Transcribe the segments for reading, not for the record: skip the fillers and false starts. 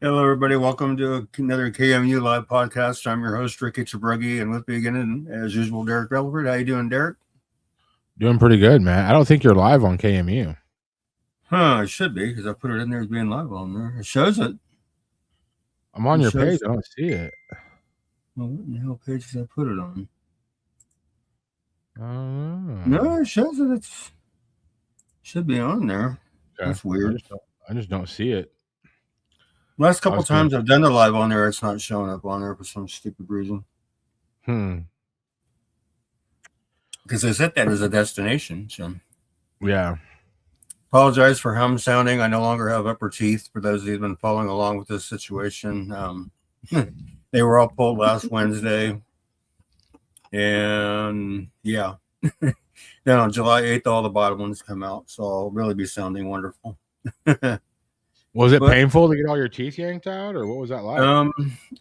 Hello, everybody. Welcome to another KMU Live Podcast. I'm your host, Ricky Chabruggi, and with me again, as usual, Derek Relevant. How you doing, Derek? Doing pretty good, man. I don't think you're live on KMU. It should be, because I put it in there as being live on there. It shows it. I'm on It your shows. page. I don't see it. Well, what in the hell page did I put it on? Oh. No, it shows it. It should be on there. Okay. That's weird. I just don't see it. Last couple times I've done the live on there, it's not showing up on there for some stupid reason. Because I set that as a destination. So yeah. Apologize for how I'm sounding. I no longer have upper teeth. For those of you who've been following along with this situation, they were all pulled last Wednesday, and yeah, then on July 8th, all the bottom ones come out. So I'll really be sounding wonderful. Was it painful to get all your teeth yanked out, or what was that like?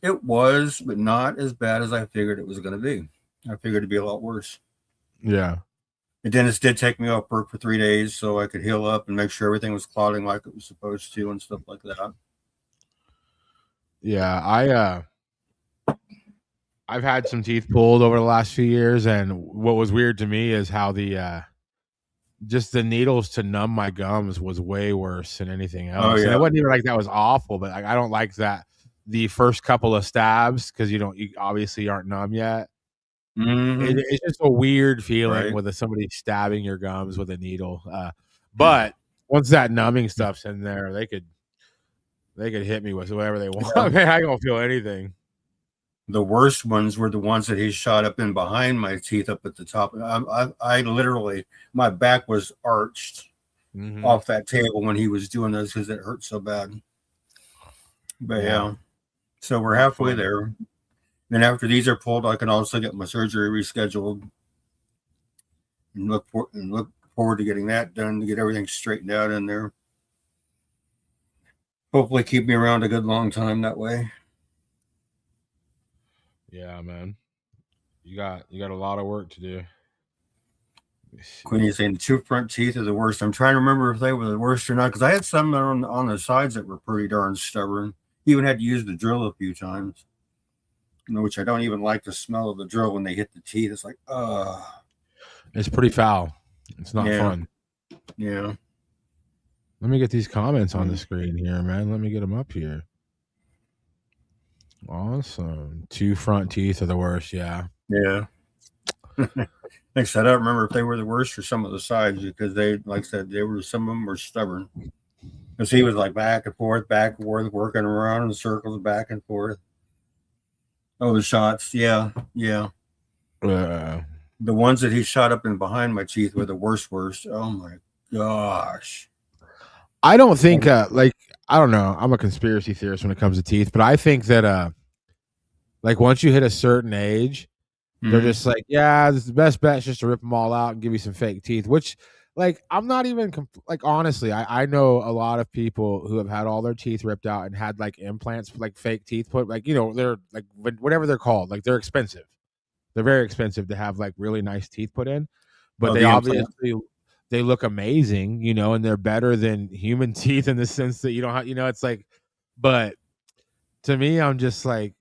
It was, but not as bad as I figured it was going to be. I figured it'd be a lot worse. Yeah. The dentist did take me off work for 3 days so I could heal up and make sure everything was clotting like it was supposed to and stuff like that. Yeah, I've had some teeth pulled over the last few years, and what was weird to me is how just the needles to numb my gums was way worse than anything else. Oh, yeah. And it wasn't even like that was awful, but I don't like that the first couple of stabs because you obviously aren't numb yet. Mm-hmm. It's just a weird feeling with somebody stabbing your gums with a needle. But once that numbing stuff's in there, they could hit me with whatever they want. I mean, I don't feel anything. The worst ones were the ones that he shot up in behind my teeth up at the top. I literally, my back was arched off that table when he was doing those because it hurt so bad. But yeah, so we're halfway there. Then after these are pulled, I can also get my surgery rescheduled and look forward to getting that done to get everything straightened out in there. Hopefully keep me around a good long time that way. Yeah, man. You got a lot of work to do. Queenie's saying the two front teeth are the worst. I'm trying to remember if they were the worst or not, because I had some on the sides that were pretty darn stubborn. Even had to use the drill a few times. Which I don't even like the smell of the drill when they hit the teeth. It's like, it's pretty foul. It's not fun. Yeah. Let me get these comments on the screen here, man. Let me get them up here. Awesome. Two front teeth are the worst. Yeah. Yeah. Like I said, I don't remember if they were the worst or some of the sides because they, like I said, some of them were stubborn. Because he was like back and forth, working around in circles, back and forth. Oh, the shots. Yeah. The ones that he shot up in behind my teeth were the worst. Oh my gosh. I don't think I don't know. I'm a conspiracy theorist when it comes to teeth, but I think that like once you hit a certain age, they're just like, yeah, this is the best bet is just to rip them all out and give you some fake teeth, which like I'm not even like honestly, I know a lot of people who have had all their teeth ripped out and had like implants, like fake teeth put, like they're like whatever they're called, like they're expensive. They're very expensive to have like really nice teeth put in, but they obviously they look amazing, and they're better than human teeth in the sense that you don't have, it's like, but to me, I'm just like,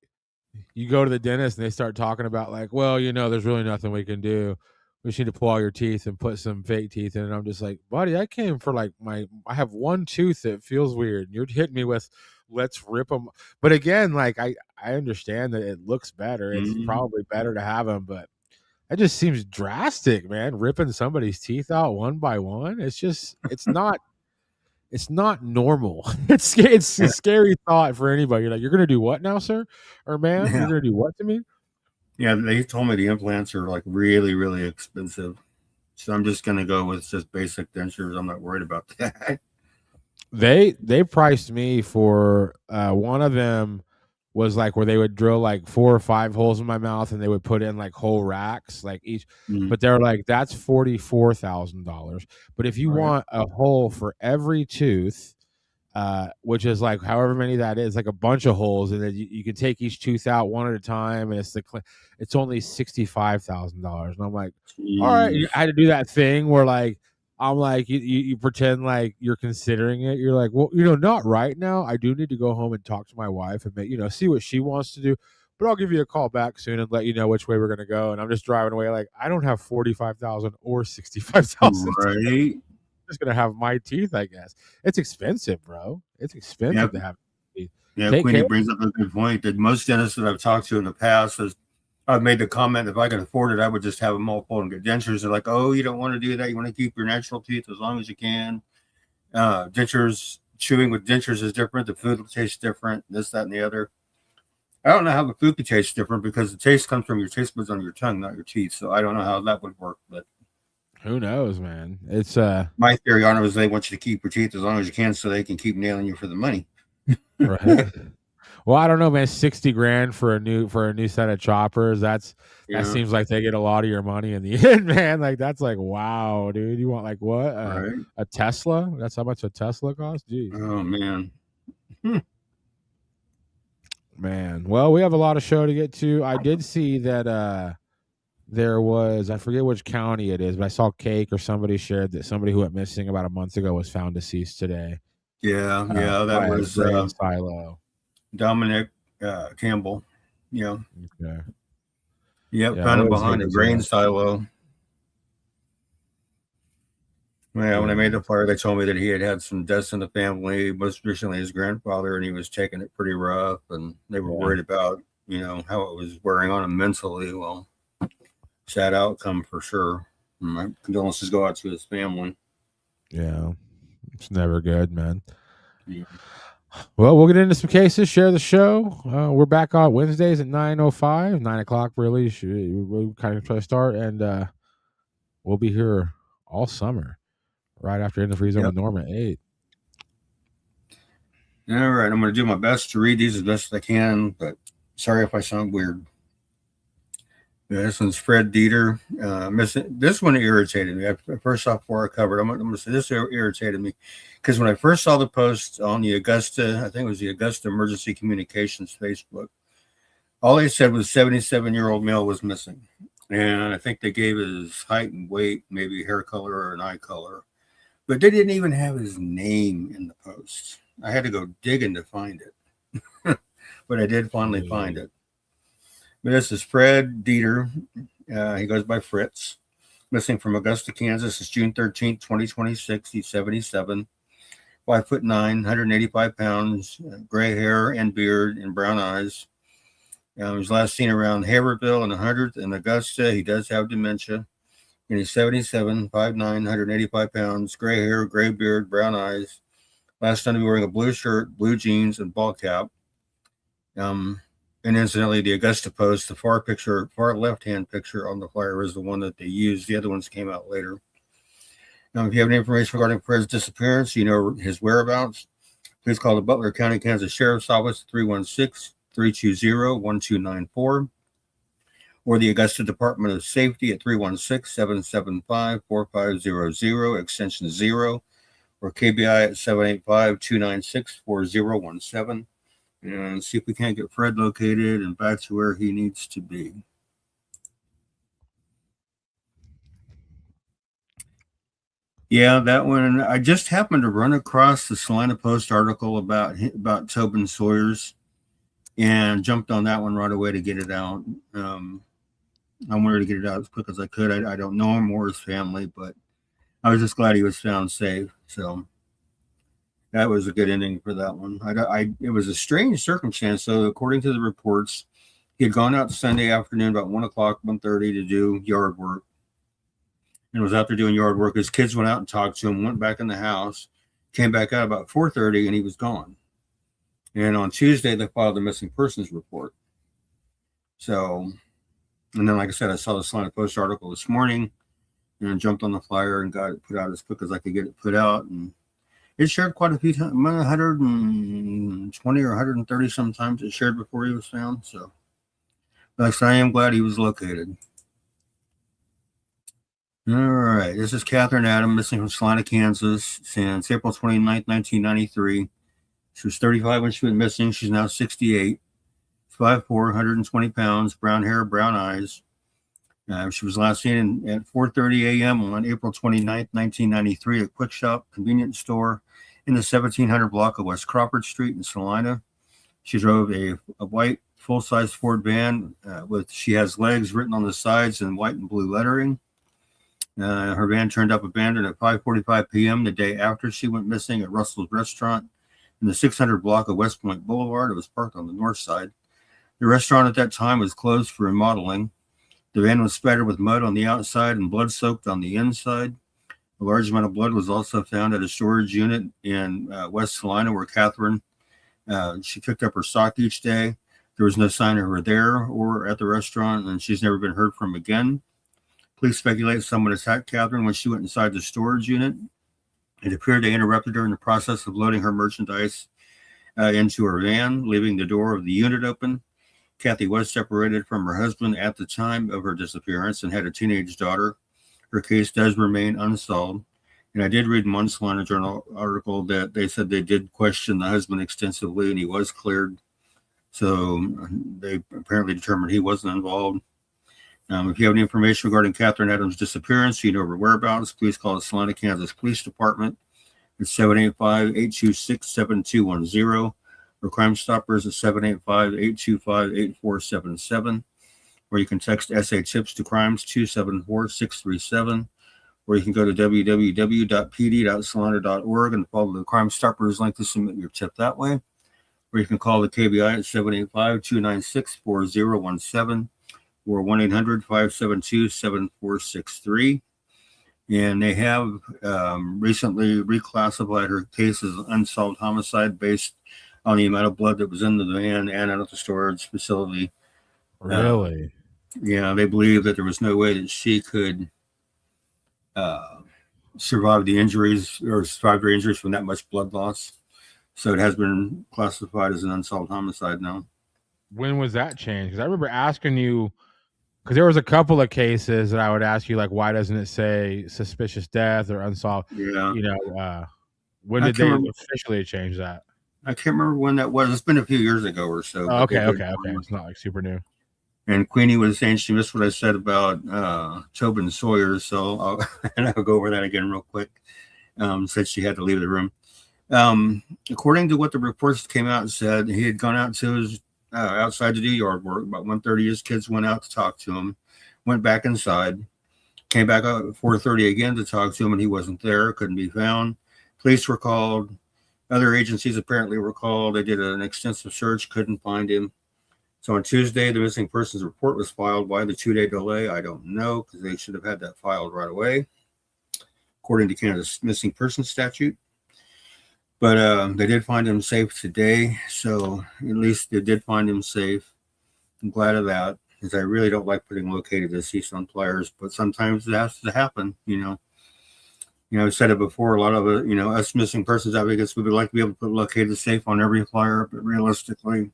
you go to the dentist and they start talking about like, well, there's really nothing we can do. We just need to pull all your teeth and put some fake teeth in. And I'm just like, buddy, I came for like I have one tooth that feels weird. You're hitting me with, let's rip them. But again, like I understand that it looks better. It's probably better to have them, but that just seems drastic, man. Ripping somebody's teeth out one by one. It's not normal. It's a scary thought for anybody. You're like, you're gonna do what now, sir or ma'am? You're gonna do what to me? Yeah, they told me the implants are like really, really expensive. So I'm just gonna go with just basic dentures. I'm not worried about that. They priced me for one of them was like where they would drill like 4 or 5 holes in my mouth and they would put in like whole racks, like each, but they're like, that's $44,000. But if you want a hole for every tooth, which is like however many that is, like a bunch of holes, and then you can take each tooth out one at a time, and it's only $65,000. And I'm like, all right, I had to do that thing where like I'm like, you pretend like you're considering it. You're like, well, not right now. I do need to go home and talk to my wife and see what she wants to do. But I'll give you a call back soon and let you know which way we're gonna go. And I'm just driving away like I don't have 45,000 or 65,000. Right. I'm just gonna have my teeth, I guess. It's expensive, bro. It's expensive to have teeth. Yeah, Take Queenie care. brings up a good point that most dentists that I've talked to in the past I've made the comment if I could afford it, I would just have them all pull and get dentures. They're like, oh, you don't want to do that. You want to keep your natural teeth as long as you can. Dentures, chewing with dentures is different. The food will taste different, this, that, and the other. I don't know how the food could taste different because the taste comes from your taste buds on your tongue, not your teeth. So I don't know how that would work. But who knows, man? It's my theory on it was they want you to keep your teeth as long as you can so they can keep nailing you for the money. right. Well, I don't know, man. 60 grand for a new set of choppers. That seems like they get a lot of your money in the end, man. Like that's like, wow, dude. You want like what? Right. A Tesla? That's how much a Tesla costs? Jeez. Oh man. Man. Well, we have a lot of show to get to. I did see that there was, I forget which county it is, but I saw Cake or somebody shared that somebody who went missing about a month ago was found deceased today. Yeah, that was grain silo. Dominic Campbell. Yeah. Okay. Yep, found him behind a grain silo. Yeah, when I made the flyer, they told me that he had some deaths in the family, most recently his grandfather, and he was taking it pretty rough, and they were worried about, how it was wearing on him mentally. Well, sad outcome for sure. My condolences go out to his family. Yeah, it's never good, man. Yeah. Well, we'll get into some cases, share the show. We're back on Wednesdays at 9:05, 9 o'clock really. We'll kind of try to start, and we'll be here all summer, right after In the Free Zone with Norm at 8. All right, I'm going to do my best to read these as best as I can, but sorry if I sound weird. Yeah, this one's Fred Dieter. This one irritated me. First off, before I covered, I'm going to say this irritated me because when I first saw the post on the Augusta, I think it was the Augusta Emergency Communications Facebook, all they said was 77-year-old male was missing. And I think they gave his height and weight, maybe hair color or an eye color. But they didn't even have his name in the post. I had to go digging to find it. But I did finally find it. But this is Fred Dieter. He goes by Fritz. Missing from Augusta, Kansas. It's June 13th, 2026. He's 77. 5'9", 185 pounds, gray hair and beard and brown eyes. He was last seen around Haverville and 100th in Augusta. He does have dementia. And he's 77, 5'9", 185 pounds, gray hair, gray beard, brown eyes. Last time he was wearing a blue shirt, blue jeans, and ball cap. And incidentally, the Augusta Post, the far left-hand picture on the flyer is the one that they used. The other ones came out later. Now, if you have any information regarding Fred's disappearance, his whereabouts, please call the Butler County, Kansas Sheriff's Office, 316-320-1294, or the Augusta Department of Safety at 316-775-4500, extension 0, or KBI at 785-296-4017. And see if we can't get Fred located and back to where he needs to be. Yeah, that one. I just happened to run across the Salina Post article about Tobin Sawyers and jumped on that one right away to get it out. I wanted to get it out as quick as I could. I don't know him or his family, but I was just glad he was found safe. So that was a good ending for that one. It was a strange circumstance. So according to the reports, he had gone out Sunday afternoon about 1:30 to do yard work. And was out there doing yard work. His kids went out and talked to him, went back in the house, came back out about 4:30, and he was gone. And on Tuesday, they filed a missing persons report. So, and then, like I said, I saw the Salina Post article this morning and jumped on the flyer and got it put out as quick as I could get it put out. And it shared quite a few times, 120 or 130 sometimes it shared before he was found. So, like I said, I am glad he was located. All right, this is Catherine Adam, missing from Salina, Kansas, since April 29th, 1993. She was 35 when she went missing. She's now 68. 5'4", 120 pounds, brown hair, brown eyes. She was last seen at 4:30 a.m. on April 29th, 1993, at a quick shop convenience store in the 1700 block of West Crawford Street in Salina. She drove a white full-size Ford van with "She Has Legs" written on the sides in white and blue lettering. Her van turned up abandoned at 5:45 p.m. the day after she went missing at Russell's Restaurant in the 600 block of West Point Boulevard. It was parked on the north side. The restaurant at that time was closed for remodeling. The van was spattered with mud on the outside and blood-soaked on the inside. A large amount of blood was also found at a storage unit in West Salina where Catherine, she picked up her stock each day. There was no sign of her there or at the restaurant, and she's never been heard from again. Police speculate someone attacked Catherine when she went inside the storage unit. It appeared they interrupted her in the process of loading her merchandise into her van, leaving the door of the unit open. Kathy was separated from her husband at the time of her disappearance and had a teenage daughter. Her case does remain unsolved. And I did read in one Salina Journal article that they said they did question the husband extensively and he was cleared. So they apparently determined he wasn't involved. If you have any information regarding Catherine Adams' disappearance, you know her whereabouts, please call the Salina, Kansas Police Department at 785-826-7210. Or Crime Stoppers at 785-825-8477, or you can text SA Tips to Crimes 274-637, or you can go to www.pd.salina.org and follow the Crime Stoppers link to submit your tip that way, or you can call the KBI at 785-296-4017 or 1-800-572-7463. And they have recently reclassified her case as an unsolved homicide based on the amount of blood that was in the van and out of the storage facility. Really? Yeah, they believe that there was no way that she could survive the injuries or survive her injuries from that much blood loss. So it has been classified as an unsolved homicide now. When was that changed? Because I remember asking you, because there was a couple of cases that I would ask you, like, why doesn't it say suspicious death or unsolved? Yeah. When did they officially change that? I can't remember when that was. It's been a few years ago or so. Oh, okay. It's not like super new. And Queenie was saying she missed what I said about Tobin Sawyer, so I'll go over that again real quick. Said she had to leave the room. According to what the reports came out and said, he had gone out to his outside to do yard work. About 1:30, his kids went out to talk to him, went back inside, came back out at 4:30 again to talk to him, and he wasn't there, couldn't be found. Police were called. Other agencies apparently were called. They did an extensive search, couldn't find him. So on Tuesday, the missing persons report was filed. Why the 2-day delay? I don't know, because they should have had that filed right away, according to Canada's missing persons statute. But they did find him safe today. So at least they did find him safe. I'm glad of that, because I really don't like putting located deceased on flyers, but sometimes it has to happen, I've said it before, a lot of it, us missing persons advocates, we would like to be able to put located safe on every flyer, but realistically,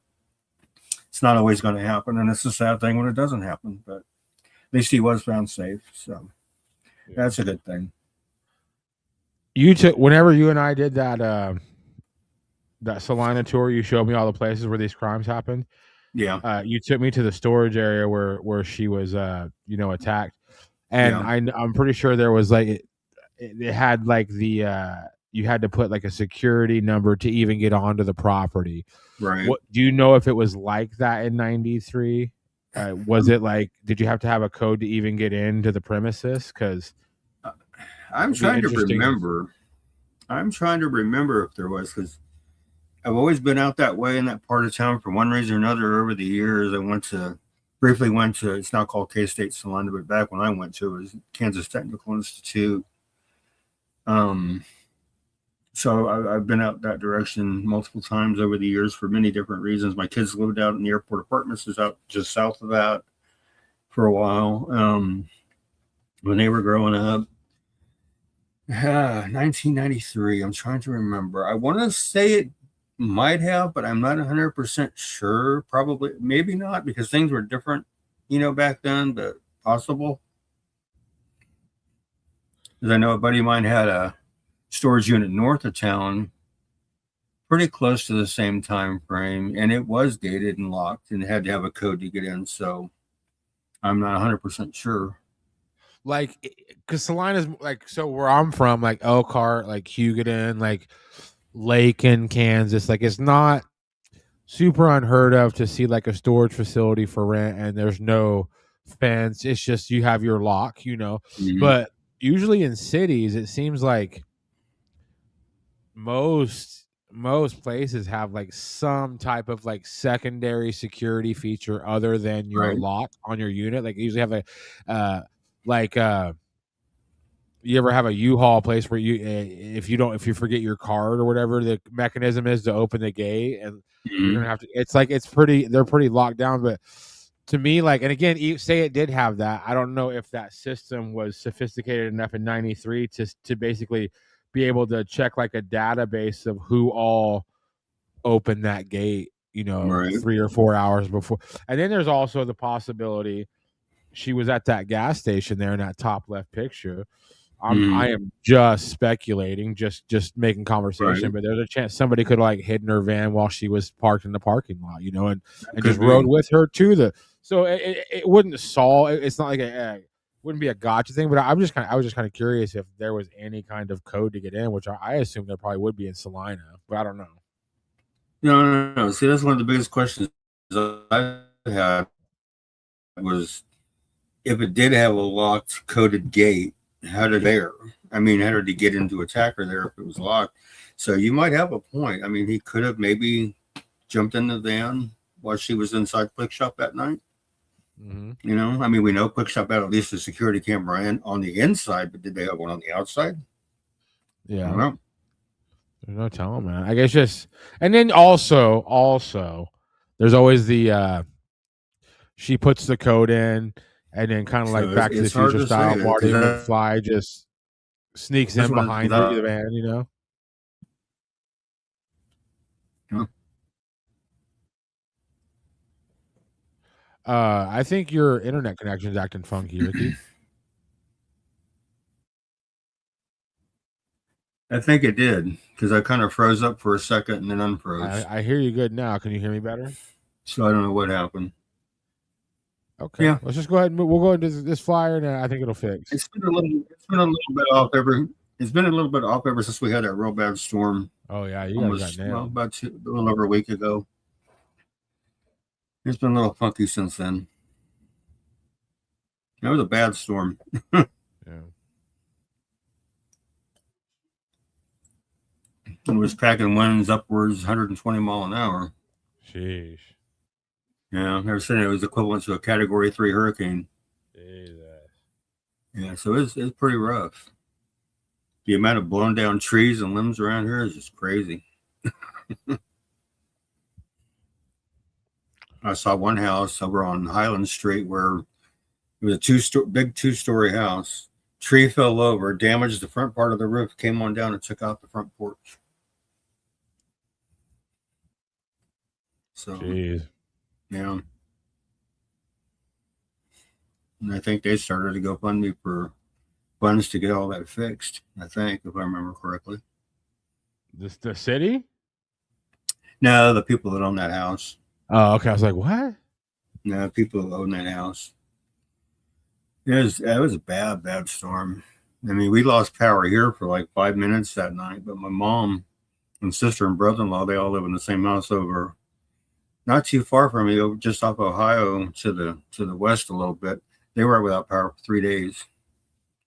it's not always going to happen. And it's a sad thing when it doesn't happen, but at least he was found safe. So that's a good thing. Whenever you and I did that Salina tour, you showed me all the places where these crimes happened. Yeah. You took me to the storage area where she was, attacked. And yeah. I'm pretty sure there was like, it had like you had to put like a security number to even get onto the property. Right. Do you know if it was like that in 93? Was it like, did you have to have a code to even get into the premises? Because I'm trying to remember. I'm trying to remember if there was, because I've always been out that way in that part of town for one reason or another over the years. I briefly went to, it's now called K-State Salina, but back when I went to it was Kansas Technical Institute. So I've been out that direction multiple times over the years for many different reasons. My kids lived out in the airport apartments, is out just south of that for a while. When they were growing up, 1993, I'm trying to remember. I want to say it might have, but I'm not 100% sure. Probably, maybe not, because things were different, back then, but possible. Because I know a buddy of mine had a storage unit north of town, pretty close to the same time frame, and it was gated and locked, and had to have a code to get in. So I'm not 100% sure. Like, because Salina's like, so where I'm from, like Elkhart, like Hugoton, like Lake Kansas, like it's not super unheard of to see like a storage facility for rent and there's no fence. It's just you have your lock, you know. But usually in cities, it seems like most places have like some type of like secondary security feature other than your lock on your unit. Like you usually have a you ever have a U-Haul place where you if you forget your card or whatever the mechanism is to open the gate, and you're gonna have to, it's like they're pretty locked down. But to me, like, and again, say it did have that, I don't know if that system was sophisticated enough in 93 to basically be able to check like a database of who all opened that gate, you know, 3 or 4 hours before. And then there's also the possibility she was at that gas station there in that top left picture. I am just speculating, just making conversation, but there's a chance somebody could have like hidden her van while she was parked in the parking lot, you know, and just rode with her to the. So it wouldn't solve. It's not like wouldn't be a gotcha thing, but I was just kind of curious if there was any kind of code to get in, which I assume there probably would be in Salina, but I don't know. No. See, that's one of the biggest questions I had was if it did have a locked, coded gate, how did he get into attacker there if it was locked? So you might have a point. I mean, he could have maybe jumped in the van while she was inside Quick Shop that night. You know, I mean, we know Quick Shop had at least a security camera on the inside, but did they have one on the outside? Yeah, I don't know. There's no telling, man. I guess just, and then also, there's always the she puts the code in, and then kind of like Back to the Future style, Marty McFly just sneaks in behind the van, you know. I think your internet connection is acting funky, Ricky. I think it did because I kind of froze up for a second and then unfroze. I hear you good now. Can you hear me better? So I don't know what happened. Okay. Yeah. Let's just go ahead and we'll go into this flyer, and I think it'll fix. It's been a little bit off ever since we had that real bad storm. Oh yeah, you guys got nailed. About a little over a week ago. It's been a little funky since then. It was a bad storm. Yeah. It was packing winds upwards 120 mile an hour. Sheesh. Yeah, I've never seen it. It was equivalent to a Category 3 hurricane. Jesus. Yeah, so it's pretty rough. The amount of blown down trees and limbs around here is just crazy. I saw one house over on Highland Street where it was a big two-story house. Tree fell over, damaged the front part of the roof, came on down and took out the front porch. So, jeez. Yeah. And I think they started to GoFundMe for funds to get all that fixed. I think, if I remember correctly. The city? No, the people that own that house. Oh, okay. I was like, what? No, people that own that house. It was a bad storm. I mean, we lost power here for like 5 minutes that night, but my mom and sister and brother-in-law, they all live in the same house over not too far from me, just off Ohio to the west a little bit. They were without power for 3 days.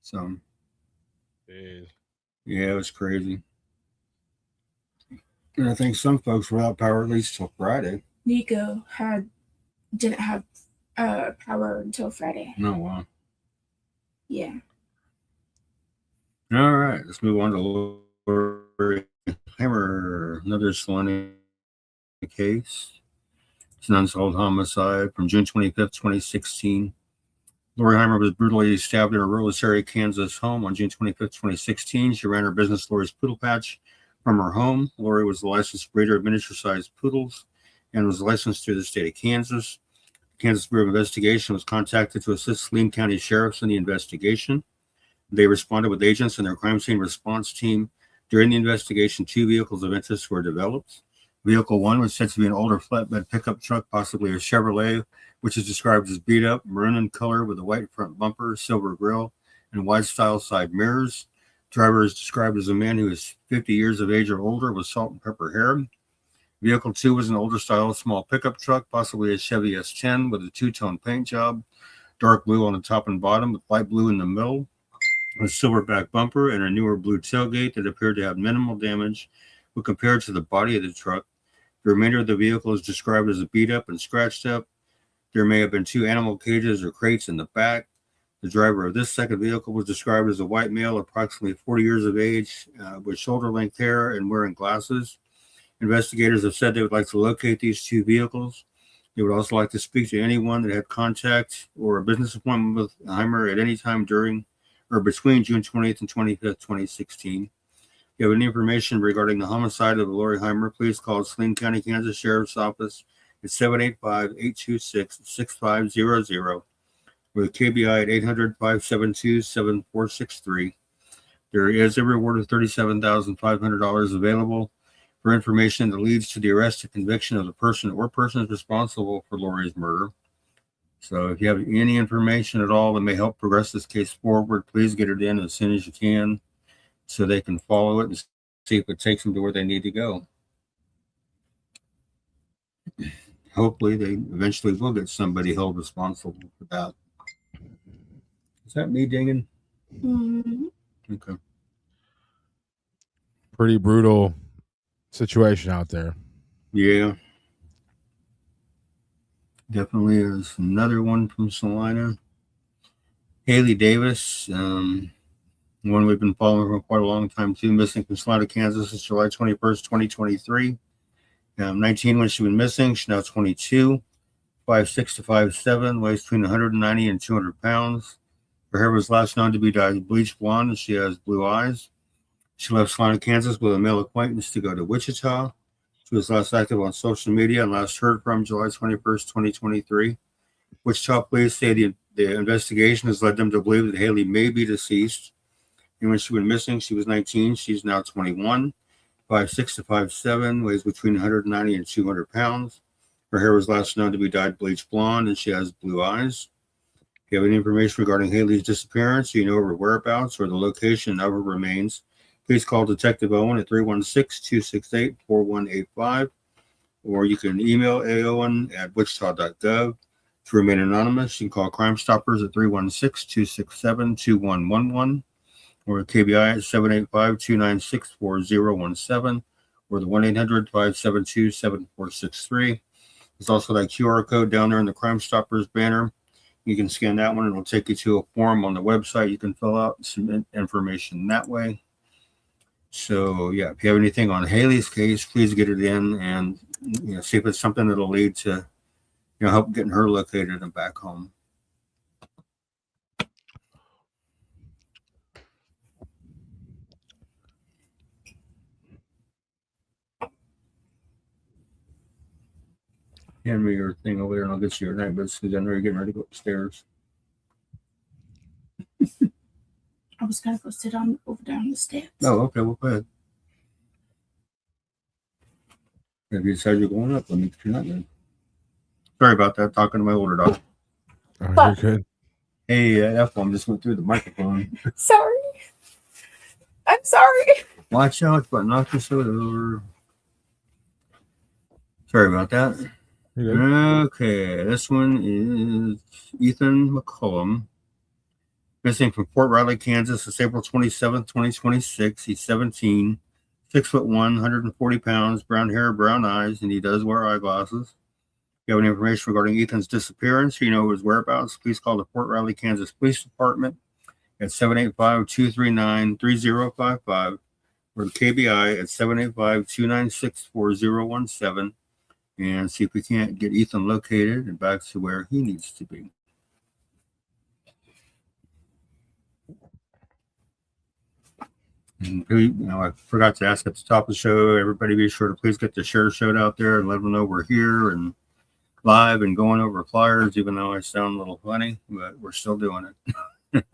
So, jeez. Yeah, it was crazy. And I think some folks were without power at least till Friday. Nico didn't have power until Friday. Oh, wow. Yeah. All right, let's move on to Lori Hammer, another Salina case. It's an unsolved homicide from June 25th, 2016. Lori Heimer was brutally stabbed in her rural area, Kansas home on June 25th, 2016. She ran her business, Lori's Poodle Patch, from her home. Lori was a licensed breeder of miniature-sized poodles and was licensed through the state of Kansas. Kansas Bureau of Investigation was contacted to assist Saline County Sheriffs in the investigation. They responded with agents and their crime scene response team. During the investigation, 2 vehicles of interest were developed. Vehicle 1 was said to be an older flatbed pickup truck, possibly a Chevrolet, which is described as beat up, maroon in color with a white front bumper, silver grille, and wide style side mirrors. Driver is described as a man who is 50 years of age or older with salt and pepper hair. Vehicle 2 was an older style small pickup truck, possibly a Chevy S10 with a two-tone paint job, dark blue on the top and bottom with light blue in the middle, a silverback bumper, and a newer blue tailgate that appeared to have minimal damage when compared to the body of the truck. The remainder of the vehicle is described as beat up and scratched up. There may have been 2 animal cages or crates in the back. The driver of this second vehicle was described as a white male, approximately 40 years of age, with shoulder-length hair and wearing glasses. Investigators have said they would like to locate these 2 vehicles. They would also like to speak to anyone that had contact or a business appointment with Heimer at any time during or between June 20th and 25th, 2016. If you have any information regarding the homicide of Lori Heimer, please call Saline County, Kansas Sheriff's Office at 785-826-6500 with KBI at 800-572-7463. There is a reward of $37,500 available for information that leads to the arrest and conviction of the person or persons responsible for Lori's murder. So if you have any information at all that may help progress this case forward, please get it in as soon as you can so they can follow it and see if it takes them to where they need to go. Hopefully they eventually will get somebody held responsible for that. Is that me dinging? Mm-hmm. Okay. Pretty brutal situation out there. Yeah. Definitely is. Another one from Salina. Haley Davis, one we've been following for quite a long time too, missing from Salina, Kansas since July 21st, 2023. 19 when she was missing. She's now 22, 5'6" to 5'7", weighs between 190 and 200 pounds. Her hair was last known to be dyed bleach blonde, and she has blue eyes. She left Salina, Kansas with a male acquaintance to go to Wichita. She was last active on social media and last heard from July 21st, 2023. Wichita police say the investigation has led them to believe that Haley may be deceased. And when she went missing, she was 19. She's now 21, 5'6" to 5'7", weighs between 190 and 200 pounds. Her hair was last known to be dyed bleach blonde, and she has blue eyes. If you have any information regarding Haley's disappearance, you know her whereabouts or the location of her remains, please call Detective Owen at 316-268-4185, or you can email aowen@wichita.gov. To remain anonymous, you can call Crime Stoppers at 316-267-2111, or KBI at 785-296-4017, or the 1-800-572-7463. There's also that QR code down there in the Crime Stoppers banner. You can scan that one and it'll take you to a form on the website. You can fill out some information that way. So yeah, if you have anything on Haley's case, please get it in and see if it's something that'll lead to help getting her located and back home. Hand me your thing over there and I'll get you your night boots because I know you're getting ready to go upstairs. I was gonna go sit on over down the steps. Oh, okay, well, go ahead. If you decide you're going up, let me get you not then. Sorry about that, talking to my older dog. Oh, you're good. Hey, F-bomb just went through the microphone. Sorry. I'm sorry. Watch out, but knock your soda over. Sorry about that. Okay, this one is Ethan McCollum. Missing from Fort Riley, Kansas. It's April 27th, 2026. He's 17, 6'1", 140 pounds, brown hair, brown eyes, and he does wear eyeglasses. If you have any information regarding Ethan's disappearance, you know his whereabouts, please call the Fort Riley, Kansas Police Department at 785-239-3055 or the KBI at 785-296-4017 and see if we can't get Ethan located and back to where he needs to be. And I forgot to ask at the top of the show, everybody be sure to please get the share shout out there and let them know we're here and live and going over flyers, even though I sound a little funny, but we're still doing it.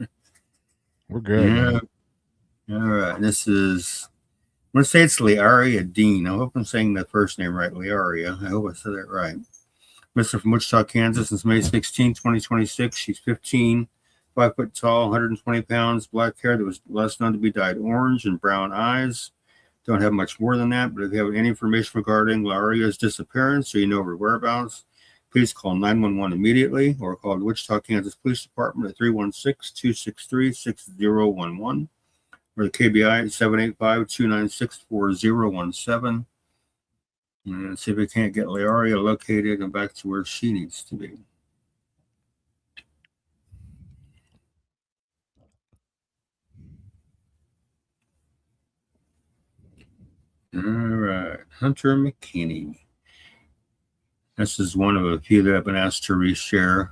We're good. Yeah. All right. This is going to say it's Learia Dean. I hope I'm saying the first name right, Learia. I hope I said that right. Missing from Wichita, Kansas since May 16, 2026. She's 15, 5 foot tall, 120 pounds, black hair that was last known to be dyed orange and brown eyes. Don't have much more than that, but if you have any information regarding Learia's disappearance or you know her whereabouts, please call 911 immediately or call the Wichita, Kansas Police Department at 316-263-6011 or the KBI at 785-296-4017. And see if we can't get Learia located and back to where she needs to be. All right, Hunter McKinney. This is one of a few that I've been asked to reshare.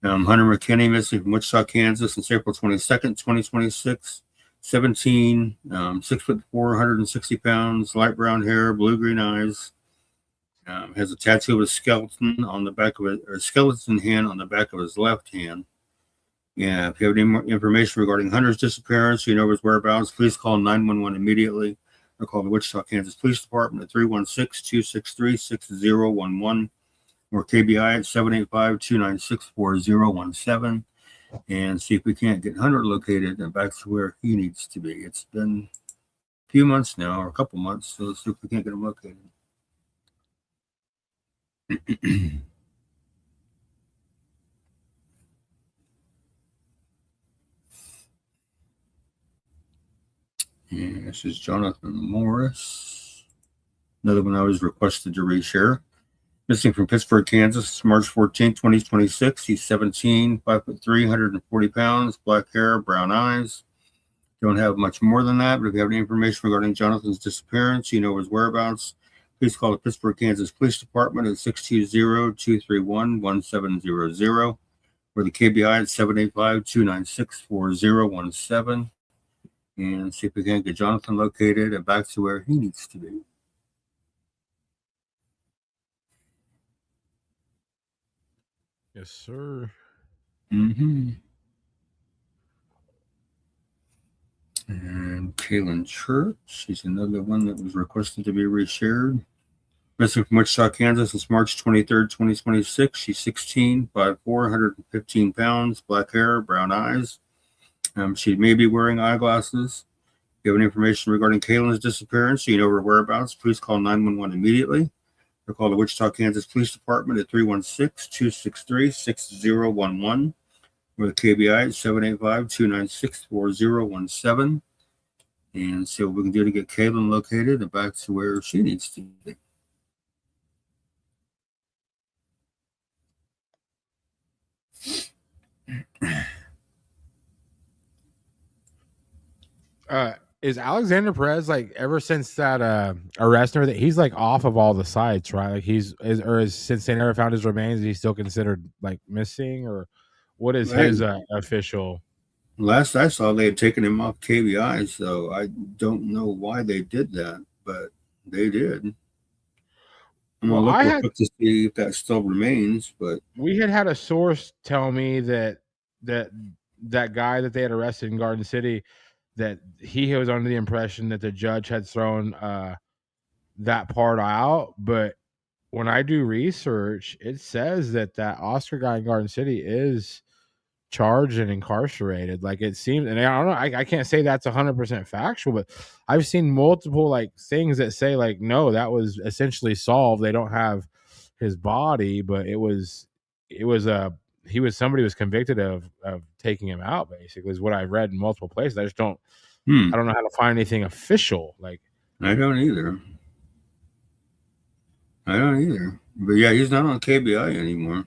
Hunter McKinney, missing from Wichita, Kansas since April 22nd, 2026. 17, 6 foot 4, 160 pounds, light brown hair, blue-green eyes. Has a tattoo of a skeleton on the back of it, or a skeleton hand on the back of his left hand. Yeah, if you have any more information regarding Hunter's disappearance, you know his whereabouts, please call 911 immediately or call the Wichita, Kansas Police Department at 316-263-6011 or KBI at 785-296-4017 and see if we can't get Hunter located and back to where he needs to be. It's been a few months now, or a couple months, so let's see if we can't get him located. And this is Jonathan Morris. Another one I was requested to reshare. Missing from Pittsburgh, Kansas, March 14, 2026. He's 17, 5 foot 3, 140 pounds, black hair, brown eyes. Don't have much more than that, but if you have any information regarding Jonathan's disappearance, you know his whereabouts, please call the Pittsburgh, Kansas Police Department at 620-231-1700 or the KBI at 785-296-4017 and see if we can get Jonathan located and back to where he needs to be. Yes, sir. And Kaylin Church, she's another one that was requested to be reshared. Missing from Wichita, Kansas since March 23rd, 2026. She's 16, 5'4", 115 pounds, black hair, brown eyes. She may be wearing eyeglasses. If you have any information regarding Kaylin's disappearance, so you know her whereabouts, please call 911 immediately or call the Wichita, Kansas Police Department at 316-263-6011 or the KBI at 785-296-4017 and see what we can do to get Kaylin located and back to where she needs to be. Is Alexander Perez like ever since that arrest and everything? He's like off of all the sites, right? Like since they never found his remains, is he still considered like missing, or what is his official? Last I saw, they had taken him off KBI, so I don't know why they did that, but they did. I'm gonna look real quick to see if that still remains, but we had a source tell me that guy that they had arrested in Garden City, that he was under the impression that the judge had thrown that part out, but when I do research, it says that Oscar guy in Garden City is charged and incarcerated. Like it seems, and I don't know, I can't say that's 100% factual, but I've seen multiple like things that say like, no, that was essentially solved. They don't have his body, but somebody was convicted of taking him out, basically, is what I've read in multiple places. I just don't I don't know how to find anything official. Like I don't either. But yeah, he's not on KBI anymore.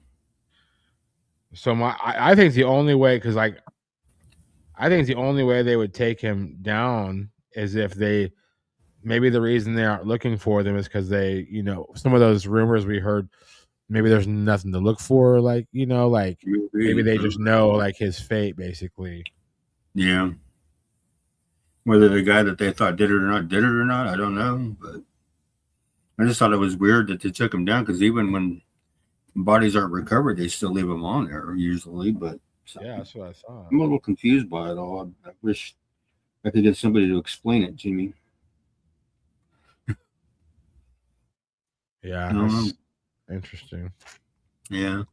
So I think the only way, because like I think the only way they would take him down is if maybe the reason they aren't looking for them is because they, some of those rumors we heard, maybe there's nothing to look for, like, like maybe they just know like his fate, basically. Yeah. Whether the guy that they thought did it or not, I don't know. But I just thought it was weird that they took him down, because even when bodies aren't recovered, they still leave them on there usually. But yeah, that's what I thought. I'm a little confused by it all. I wish I could get somebody to explain it to me. Yeah, that's interesting. Yeah.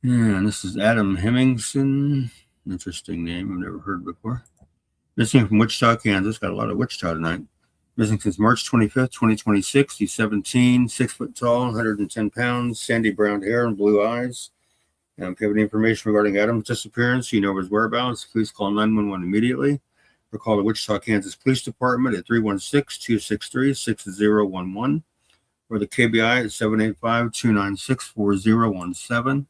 Yeah, and this is Adam Hemmingson. Interesting name I've never heard before. Missing from Wichita, Kansas. Got a lot of Wichita tonight. Missing since March 25th, 2026. He's 17, 6 foot tall, 110 pounds, sandy brown hair and blue eyes. If you have any information regarding Adam's disappearance, you know his whereabouts, please call 911 immediately or call the Wichita, Kansas Police Department at 316-263-6011 or the KBI at 785-296-4017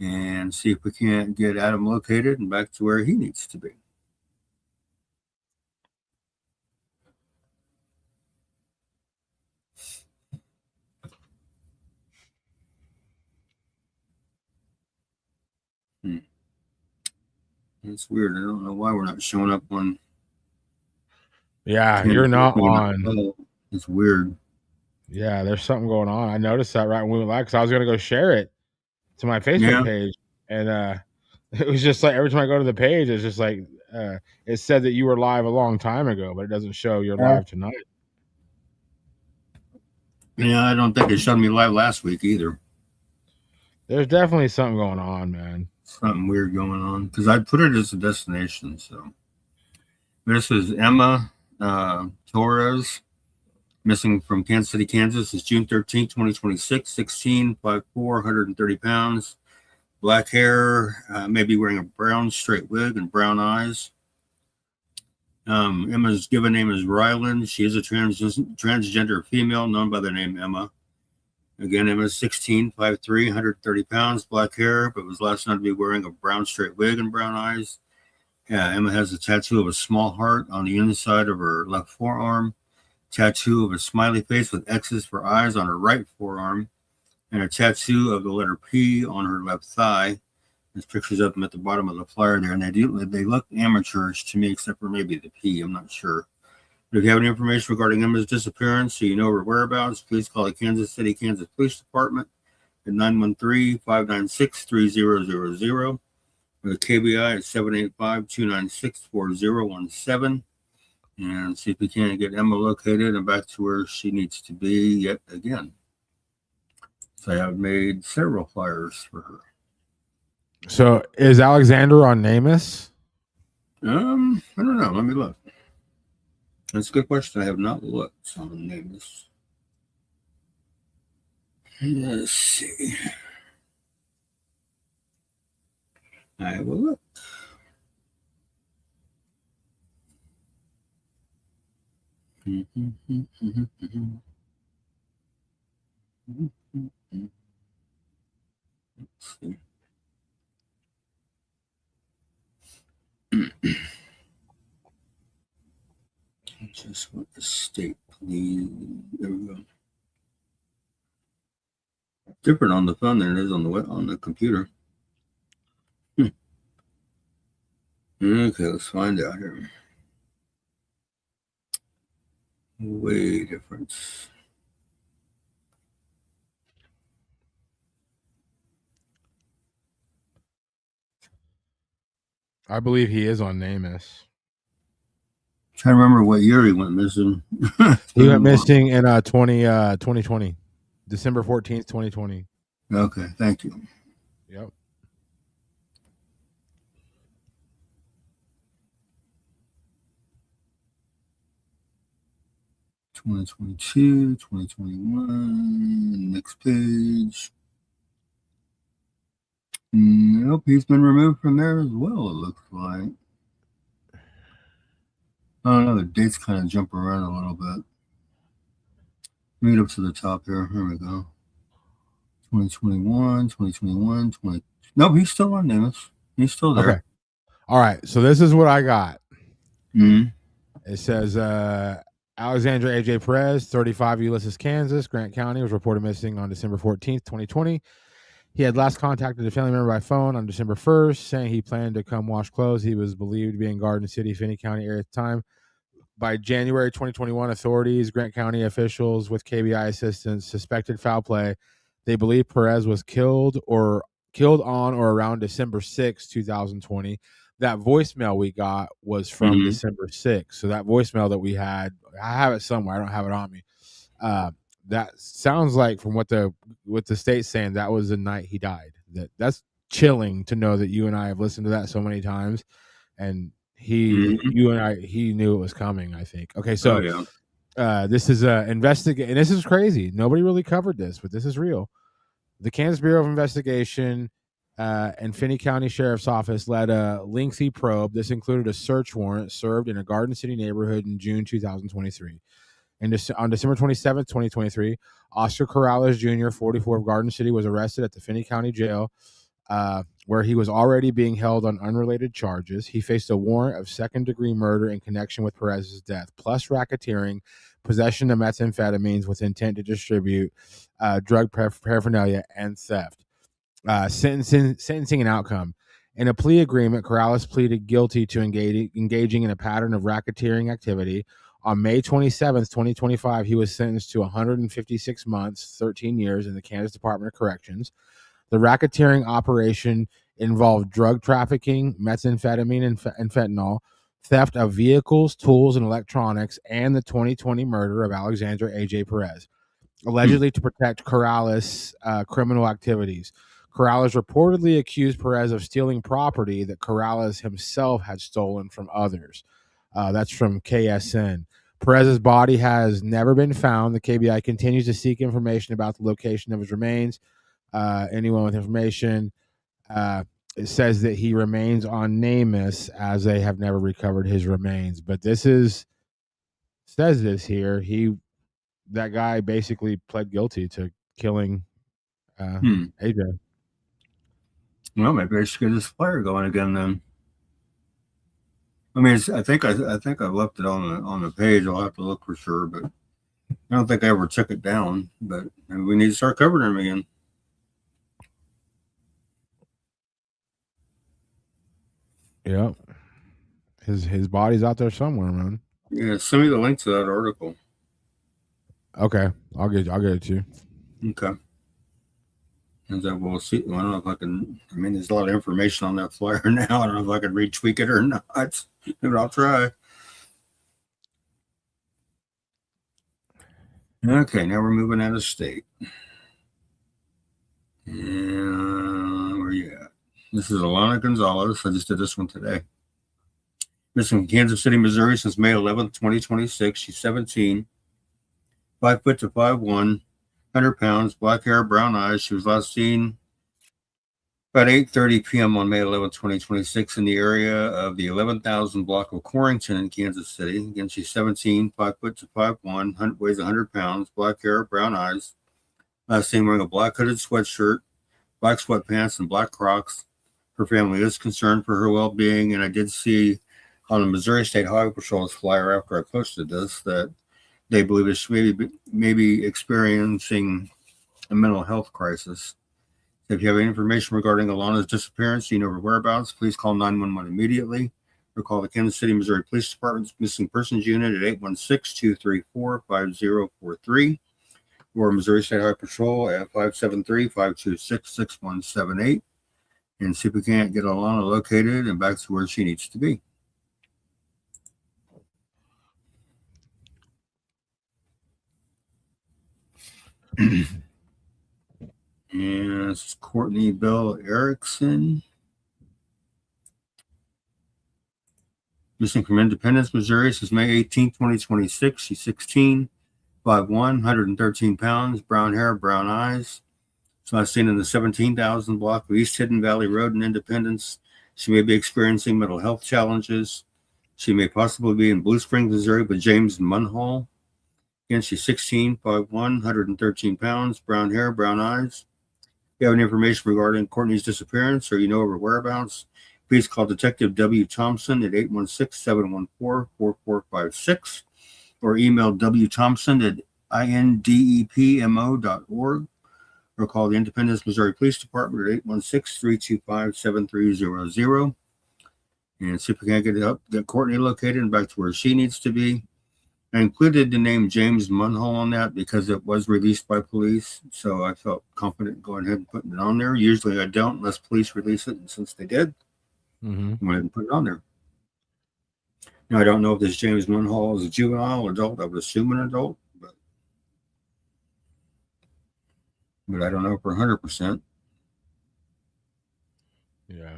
and see if we can't get Adam located and back to where he needs to be. It's weird. I don't know why we're not showing up on. Yeah, you're not on. Oh, it's weird. Yeah, there's something going on. I noticed that right when we went live because I was gonna go share it to my Facebook page, and it was just like every time I go to the page, it's just like it said that you were live a long time ago, but it doesn't show you're live tonight. Yeah, I don't think it showed me live last week either. There's definitely something going on, man. Something weird going on because I put it as a destination. So this is Emma Torres, missing from Kansas City, Kansas. It's June 13th, 2026, 16, 5'4", 130 pounds, black hair, maybe wearing a brown straight wig and brown eyes. Emma's given name is Ryland. She is a transgender female known by the name Emma. Again, Emma's 16, 5'3", 130 pounds, black hair, but was last known to be wearing a brown straight wig and brown eyes. Emma has a tattoo of a small heart on the inside of her left forearm, tattoo of a smiley face with X's for eyes on her right forearm, and a tattoo of the letter P on her left thigh. There's pictures of them at the bottom of the flyer there, and they look amateurish to me, except for maybe the P. I'm not sure. But if you have any information regarding Emma's disappearance, so you know her whereabouts, please call the Kansas City, Kansas Police Department at 913-596-3000 or the KBI at 785-296-4017 and see if we can get Emma located and back to where she needs to be yet again. So I have made several flyers for her. So is Alexander on NamUs? I don't know. Let me look. That's a good question. I have not looked on NamUs. Let's see. I will look. Let's see. I just want the state, please. There we go. Different on the phone than it is on the computer. Okay, let's find out here. Way different. I believe he is on NamUs. Trying to remember what year he went missing. He went missing in 2020, December 14th, 2020. Okay, thank you. Yep. (2022, 2021). Next page. Nope, he's been removed from there as well, it looks like. Oh no, the dates kind of jump around a little bit. Read up to the top here. Here we go. 2021, 2021, 20. Nope, he's still on NamUs. He's still there. Okay. All right. So this is what I got. Mm-hmm. It says Alexandra AJ Perez, 35, Ulysses, Kansas, Grant County, was reported missing on December 14th, 2020. He had last contacted a family member by phone on December 1st, saying he planned to come wash clothes. He was believed to be in Garden City, Finney County area at the time. By January 2021, authorities, Grant County officials with KBI assistance suspected foul play. They believe Perez was killed on or around December 6, 2020. That voicemail we got was from December 6th. So that voicemail that we had, I have it somewhere. I don't have it on me. That sounds like, from what the state's saying, that was the night he died. That's chilling to know that you and I have listened to that so many times, and he knew it was coming, I think. Okay, so this is investigate, and this is crazy. Nobody really covered this, but this is real. The Kansas Bureau of Investigation and Finney County Sheriff's Office led a lengthy probe. This included a search warrant served in a Garden City neighborhood in June 2023. And on December 27th, 2023, Oscar Corrales Jr., 44, of Garden City, was arrested at the Finney County Jail, where he was already being held on unrelated charges. He faced a warrant of second-degree murder in connection with Perez's death, plus racketeering, possession of methamphetamines with intent to distribute, drug paraphernalia, and theft. Sentencing and outcome. In a plea agreement, Corrales pleaded guilty to engaging in a pattern of racketeering activity. On May 27th, 2025, he was sentenced to 156 months, 13 years in the Kansas Department of Corrections. The racketeering operation involved drug trafficking, methamphetamine and fentanyl, theft of vehicles, tools, and electronics, and the 2020 murder of Alexandra A.J. Perez, allegedly to protect Corrales' criminal activities. Corrales reportedly accused Perez of stealing property that Corrales himself had stolen from others. That's from KSN. Perez's body has never been found. The KBI continues to seek information about the location of his remains. Anyone with information, it says that he remains on NamUs, as they have never recovered his remains. But says this here. That guy basically pled guilty to killing AJ. Well, maybe I should get this flyer going again then. I mean, I think I've left it on the page. I'll have to look for sure, but I don't think I ever took it down. But maybe we need to start covering them again. Yeah, his body's out there somewhere, man. Yeah, send me the link to that article. Okay, I'll get it to you. Okay. And then we'll see. Well, I don't know if I can. I mean, there's a lot of information on that flyer now. I don't know if I can retweak it or not. But I'll try. Okay, now we're moving out of state. And where you at? This is Alana Gonzalez. I just did this one today. Missing from Kansas City, Missouri since May 11th, 2026. She's 17. 5 foot to 5'1", 100 pounds, black hair, brown eyes. She was last seen about 8:30 p.m. on May 11, 2026 in the area of the 11,000 block of Corrington in Kansas City. Again, she's 17, 5 foot to 5'1", weighs 100 pounds, black hair, brown eyes. Last seen wearing a black hooded sweatshirt, black sweatpants, and black Crocs. Her family is concerned for her well-being, and I did see on the Missouri State Highway Patrol's flyer after I posted this that they believe that she may be experiencing a mental health crisis. If you have any information regarding Alana's disappearance, you know her whereabouts, please call 911 immediately or call the Kansas City, Missouri Police Department's Missing Persons Unit at 816-234-5043 or Missouri State Highway Patrol at 573-526-6178 and see if we can't get Alana located and back to where she needs to be. And this is Courtney Bell Erickson. Missing from Independence, Missouri since May 18, 2026. She's 16, 5'1", 113 pounds, brown hair, brown eyes. She's last seen in the 17,000 block of East Hidden Valley Road in Independence. She may be experiencing mental health challenges. She may possibly be in Blue Springs, Missouri with James Munhall. Again, she's 16, 5'1", 113 pounds, brown hair, brown eyes. If you have any information regarding Courtney's disappearance or you know her whereabouts, please call Detective W. Thompson at 816-714-4456 or email wthompson@indepmo.org or call the Independence, Missouri Police Department at 816-325-7300 and see if we can get Courtney located and back to where she needs to be. I included the name James Munhall on that because it was released by police, so I felt confident going ahead and putting it on there. Usually I don't unless police release it, and since they did, I went ahead and put it on there. Now, I don't know if this James Munhall is a juvenile or adult. I would assume an adult, but but I don't know for 100%. Yeah.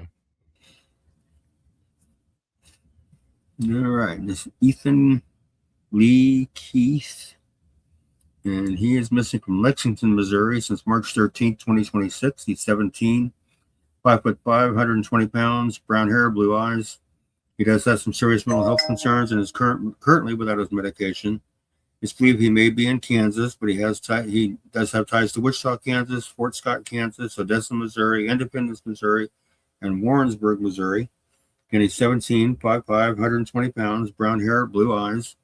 All right, this Ethan Lee Keith, and he is missing from Lexington, Missouri since March 13th, 2026. He's 17, 5'5", 120 pounds, brown hair, blue eyes. He does have some serious mental health concerns and is currently without his medication. It's believed he may be in Kansas, but he does have ties to Wichita, Kansas, Fort Scott, Kansas, Odessa, Missouri, Independence, Missouri, and Warrensburg, Missouri. And he's 17, 5'5", 120 pounds, brown hair, blue eyes.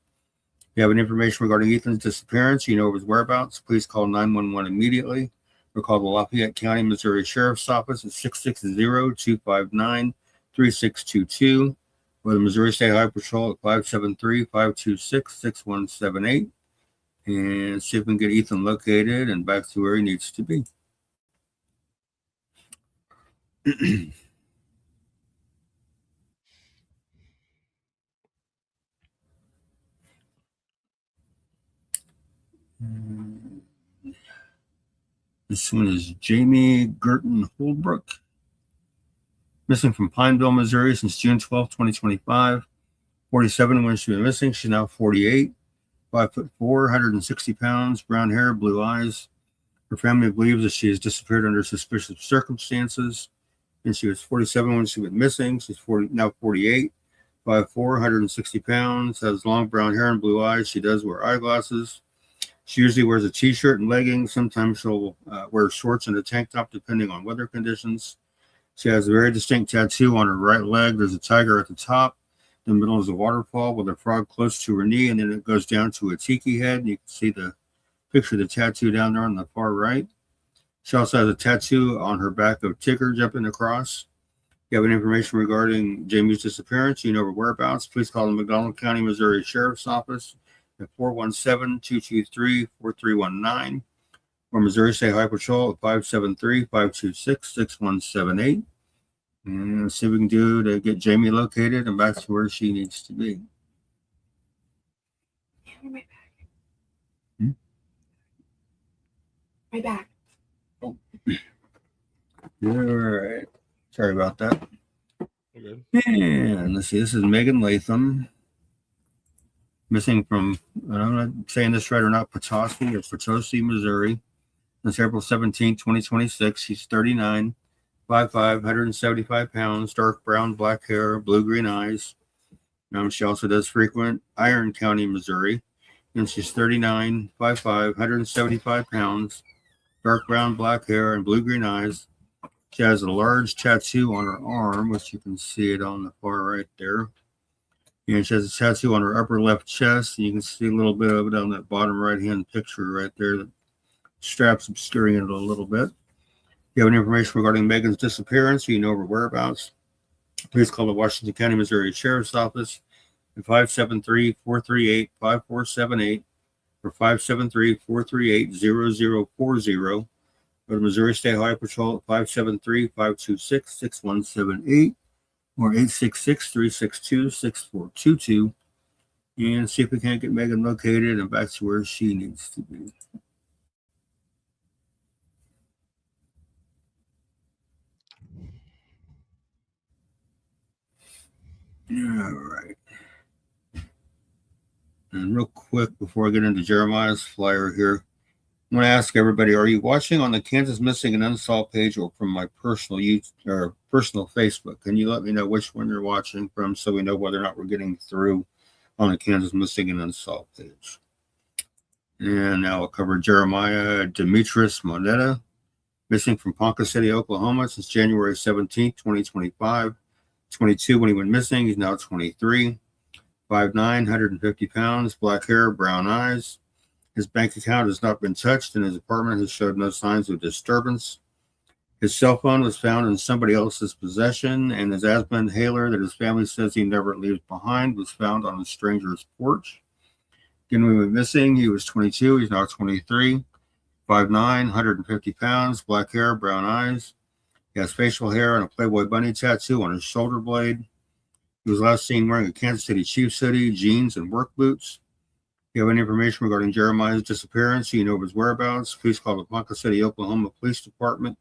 If you have any information regarding Ethan's disappearance, you know his whereabouts, please call 911 immediately or call the Lafayette County, Missouri Sheriff's Office at 660-259-3622 or the Missouri State Highway Patrol at 573-526-6178 and see if we can get Ethan located and back to where he needs to be. This one is Jamie Gerton Holbrook, missing from Pineville, Missouri since June 12, 2025. 47 when she was missing. She's now 48, 5'4", 160 pounds, brown hair, blue eyes. Her family believes that she has disappeared under suspicious circumstances. And she was 47 when she went missing. She's now 48, 5'4", 160 pounds, has long brown hair and blue eyes. She does wear eyeglasses. She usually wears a t-shirt and leggings. Sometimes she'll wear shorts and a tank top depending on weather conditions. She has a very distinct tattoo on her right leg. There's a tiger at the top. In the middle is a waterfall with a frog close to her knee, and then it goes down to a tiki head. And you can see the picture of the tattoo down there on the far right. She also has a tattoo on her back of Tigger jumping across. If you have any information regarding Jamie's disappearance, you know her whereabouts, please call the McDonald County, Missouri Sheriff's Office at 417-223-4319 or Missouri State Highway Patrol at 573-526-6178. And let's see what we can do to get Jamie located and back to where she needs to be. My back. My back. Oh. All right. Sorry about that. Good. And let's see. This is Megan Latham. Missing from, I'm not saying this right or not, Potosi, Missouri. Since April 17, 2026. She's 39. 5'5", 175 pounds, dark brown, black hair, blue-green eyes. She also does frequent Iron County, Missouri. And she's 39, 5'5", 175 pounds, dark brown, black hair, and blue-green eyes. She has a large tattoo on her arm, which you can see it on the far right there. And she has a tattoo on her upper left chest. And you can see a little bit of it on that bottom right-hand picture right there. The strap's obscuring it a little bit. If you have any information regarding Megan's disappearance, you know her whereabouts, please call the Washington County, Missouri Sheriff's Office at 573-438-5478 or 573-438-0040 or the Missouri State Highway Patrol at 573-526-6178 or 866-362-6422 and see if we can't get Megan located and back to where she needs to be. All right. And real quick, before I get into Jeremiah's flyer here, I'm going to ask everybody, are you watching on the Kansas Missing and Unsolved page or from my personal YouTube or personal Facebook? Can you let me know which one you're watching from so we know whether or not we're getting through on the Kansas Missing and Unsolved page? And now I'll cover Jeremiah Demetrius Moneta, missing from Ponca City, Oklahoma since January 17, 2025. 22 when he went missing. He's now 23. 5'9", 150 pounds, black hair, brown eyes. His bank account has not been touched, and his apartment has showed no signs of disturbance. His cell phone was found in somebody else's possession, and his asthma inhaler that his family says he never leaves behind was found on a stranger's porch. Again, when he went missing, he was 22. He's now 23. 5'9", 150 pounds, black hair, brown eyes. He has facial hair and a Playboy bunny tattoo on his shoulder blade. He was last seen wearing a Kansas City Chiefs hoodie, jeans, and work boots. you have any information regarding Jeremiah's disappearance, you know of his whereabouts, please call the Ponca City, Oklahoma Police Department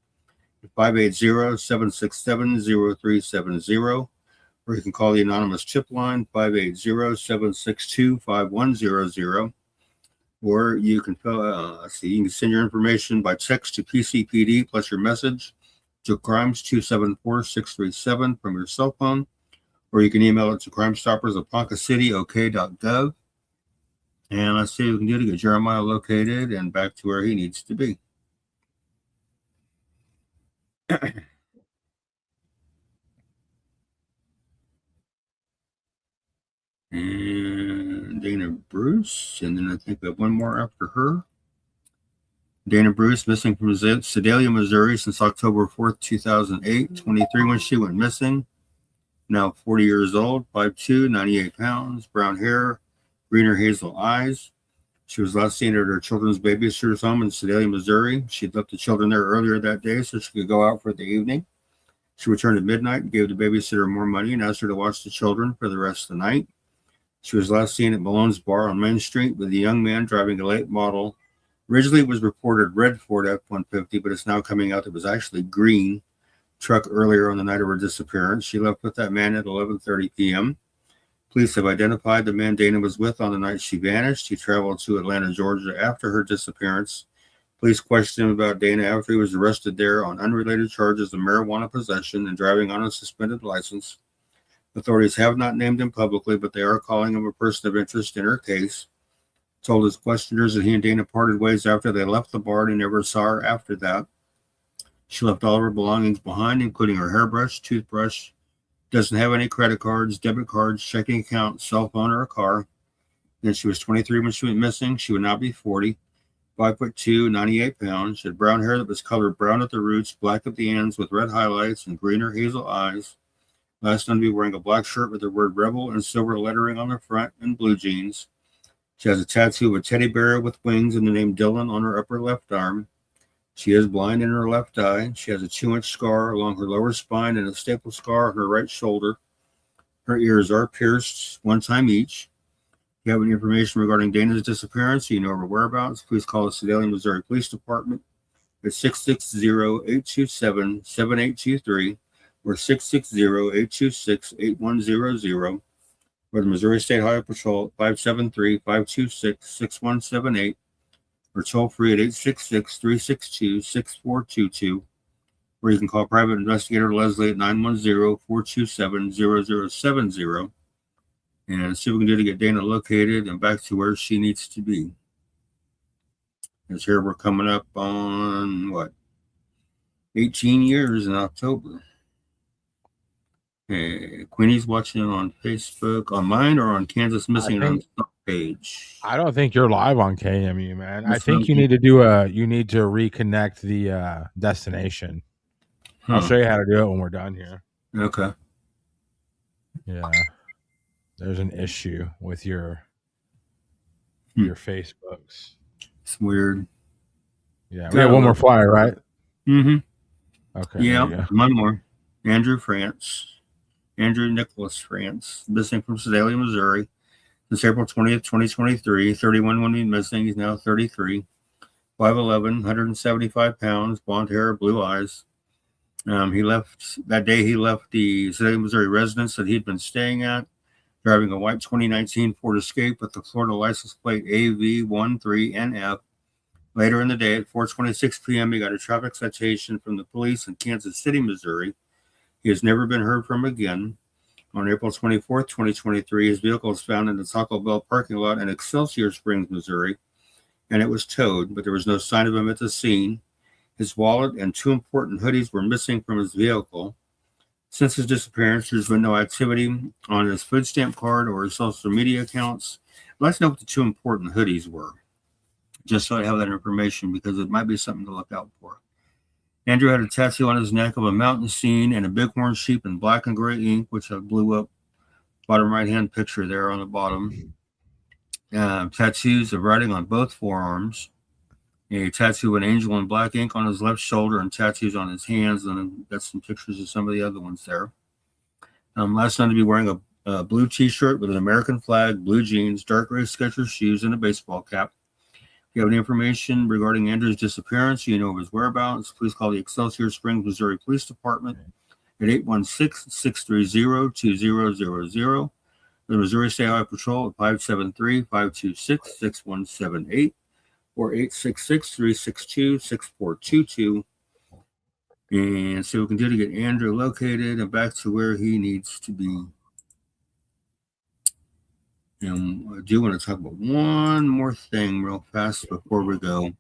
at 580-767-0370, or you can call the anonymous tip line 580-762-5100, or you can you can send your information by text to PCPD plus your message to crimes 274-637 from your cell phone, or you can email it to crimestoppers@poncacityoK.gov. And let's see what we can do to get Jeremiah located and back to where he needs to be. And Dana Bruce, and then I think we have one more after her. Dana Bruce, missing from Sedalia, Missouri since October 4th, 2008. 23 when she went missing. Now 40 years old, 5'2", 98 pounds, brown hair, green or hazel eyes. She was last seen at her children's babysitter's home in Sedalia, Missouri. She had left the children there earlier that day so she could go out for the evening. She returned at midnight and gave the babysitter more money and asked her to watch the children for the rest of the night. She was last seen at Malone's Bar on Main Street with a young man driving a late model. Originally, it was reported red Ford F-150, but it's now coming out that it was actually green truck earlier on the night of her disappearance. She left with that man at 11:30 p.m. Police have identified the man Dana was with on the night she vanished. He traveled to Atlanta, Georgia after her disappearance. Police questioned him about Dana after he was arrested there on unrelated charges of marijuana possession and driving on a suspended license. Authorities have not named him publicly, but they are calling him a person of interest in her case. Told his questioners that he and Dana parted ways after they left the bar and he never saw her after that. She left all of her belongings behind, including her hairbrush, toothbrush, doesn't have any credit cards, debit cards, checking account, cell phone, or a car. Then she was 23 when she went missing. She would now be 40, 5'2", 98 pounds. She had brown hair that was colored brown at the roots, black at the ends with red highlights and green or hazel eyes. Last known to be wearing a black shirt with the word Rebel and silver lettering on the front and blue jeans. She has a tattoo of a teddy bear with wings and the name Dylan on her upper left arm. She is blind in her left eye. She has a 2-inch scar along her lower spine and a staple scar on her right shoulder. Her ears are pierced one time each. If you have any information regarding Dana's disappearance, you know her whereabouts, please call the Sedalia, Missouri Police Department at 660-827-7823 or 660-826-8100, or the Missouri State Highway Patrol at 573-526-6178, or toll free at 866-362-6422, or you can call Private Investigator Leslie at 910-427-0070 and see what we can do to get Dana located and back to where she needs to be. As here we're coming up on 18 years in October. Hey, Queenie's watching on Facebook, on mine or on Kansas Missing on page. I don't think you're live on KMU, man. I think you need to reconnect the destination. I'll show you how to do it when we're done here. Okay. Yeah. There's an issue with your Facebooks. It's weird. Yeah. We have one more flyer, right? Mm-hmm. Okay. Yeah. One more. Andrew Nicholas France, missing from Sedalia, Missouri. Since April 20th, 2023, 31 when he missing. He's now 33, 5'11", 175 pounds, blonde hair, blue eyes. He left the Sedalia, Missouri residence that he'd been staying at, driving a white 2019 Ford Escape with the Florida license plate AV13NF. Later in the day at 4:26 p.m., he got a traffic citation from the police in Kansas City, Missouri. He has never been heard from again. On April 24th, 2023, his vehicle was found in the Taco Bell parking lot in Excelsior Springs, Missouri, and it was towed, but there was no sign of him at the scene. His wallet and 2 important hoodies were missing from his vehicle. Since his disappearance, there's been no activity on his food stamp card or his social media accounts. Let's know what the 2 important hoodies were, just so I have that information, because it might be something to look out for. Andrew had a tattoo on his neck of a mountain scene and a bighorn sheep in black and gray ink, which I blew up. Bottom right-hand picture there on the bottom. Tattoos of writing on both forearms. A tattoo of an angel in black ink on his left shoulder and tattoos on his hands. And I've got some pictures of some of the other ones there. Last known to be wearing a blue t-shirt with an American flag, blue jeans, dark gray Skechers shoes, and a baseball cap. If you have any information regarding Andrew's disappearance, you know of his whereabouts, please call the Excelsior Springs, Missouri Police Department at 816-630-2000. The Missouri State Highway Patrol at 573-526-6178 or 866-362-6422. And see what we can do to get Andrew located and back to where he needs to be. And I do want to talk about one more thing real fast before we go.